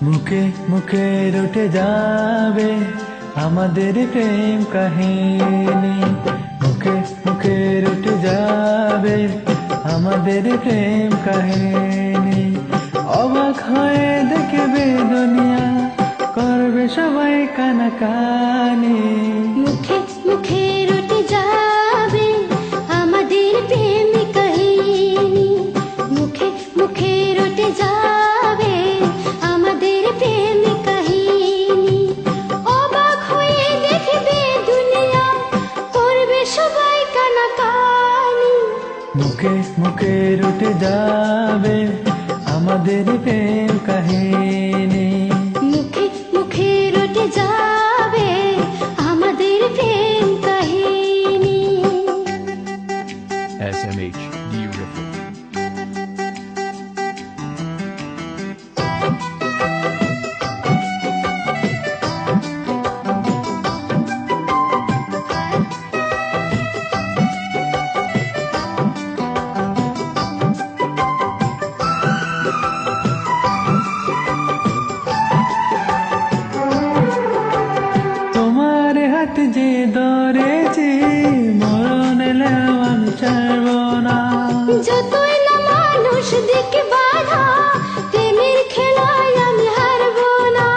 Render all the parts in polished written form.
মুখে মুখে রটে যাবে আমাদের প্রেম কাহিনী, মুখে মুখে রটে যাবে আমাদের প্রেম কাহিনী। অবাক হয়ে দেখবে দুনিয়া, করবে সবাই কানাকানি। মুখে মুখে রটে যাবে আমাদের প্রেম কাহিনী, মুখে মুখে রটে যাবে আমাদের প্রেম কাহিনী। অবাক হয়ে দেখবে দুনিয়া, করবে সবাই কানাকানি। মুখে মুখে রটে যাবে আমাদের প্রেম কাহিনী, মুখে মুখে রটে যাবে আমাদের প্রেম কাহিনী। SMH Beautiful. তোমার হাত যে ধরেছি মরণ এলেও আমি ছাড়ব না। যতই না মানুষ দেখে বাধা, প্রেমের খেলায় আমি হারব না।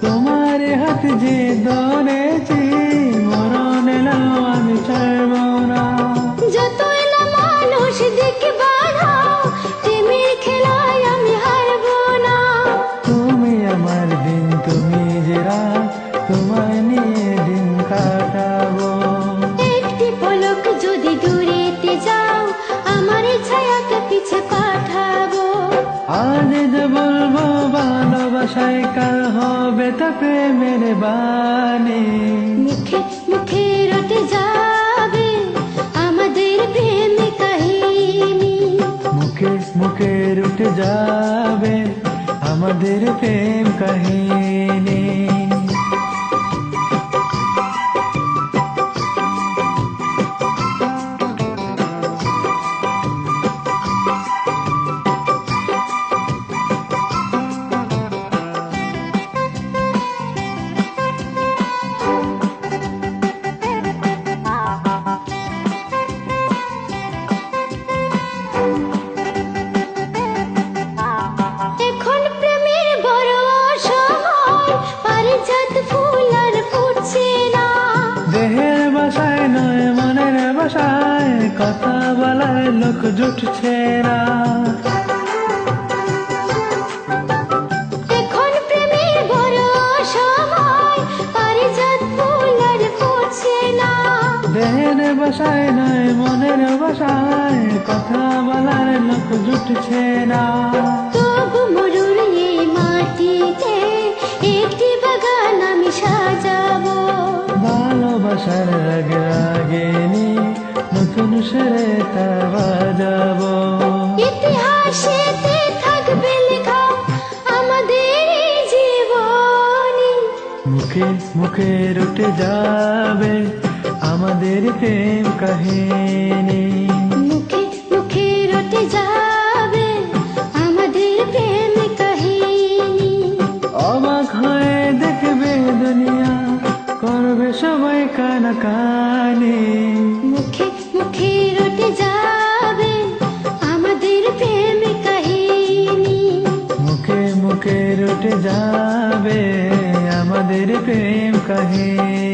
তোমার হাত যে ধরেছি মরণ এলেও আমি ছাড়ব না। যতই না মানুষ দেখে বাধা, প্রেমের খেলায় আমি হারব না। তুমি আমার দিন, তুমি যে রাত, তোমায় নিয়ে দিন কাটাবো। একটি পলক যদি দূরেতে যাও, আমার ছায়াকে পিছে পাঠাবো। আজ যে বলবো ভালোবাসায়, কাল হবে তা প্রেমের বাণী। মুখে মুখে রটে যাবে আমাদের প্রেম কাহিনী, মুখে মুখে রটে যাবে আমাদের প্রেম কাহিনী। এখন প্রেমের বড় সময়, পারিজাত ফুল আর ফুটছে না। দেহের বাসায় নয় মনের বাসায়, কথা বলায় লোক জুটছে না। এখন প্রেমের বড় সময়, পারিজাত ফুল আর ফুটছে না। দেহের বাসায় নয় মনের বাসায়, কথা বলার লোক জুটছে না। তবু মরুর এই মাটিতে একটি বাগান আমি সাজাবো। ভালোবাসার রাগে রাগিনী নতুন সেরে তা বাজাবো। ইতিহাসেতে থাকবে লেখা আমাদের এই জীবনী। মুখে মুখে রটে যাবে আমাদের প্রেম কাহিনী, মুখে মুখে রটে যাবে আমাদের প্রেম কাহিনী। অবাক হয়ে দেখবে দুনিয়া, করবে সবাই কানাকানি। মুখে মুখে রটে যাবে আমাদের প্রেম কাহিনী, মুখে মুখে রটে যাবে আমাদের প্রেম কাহিনী।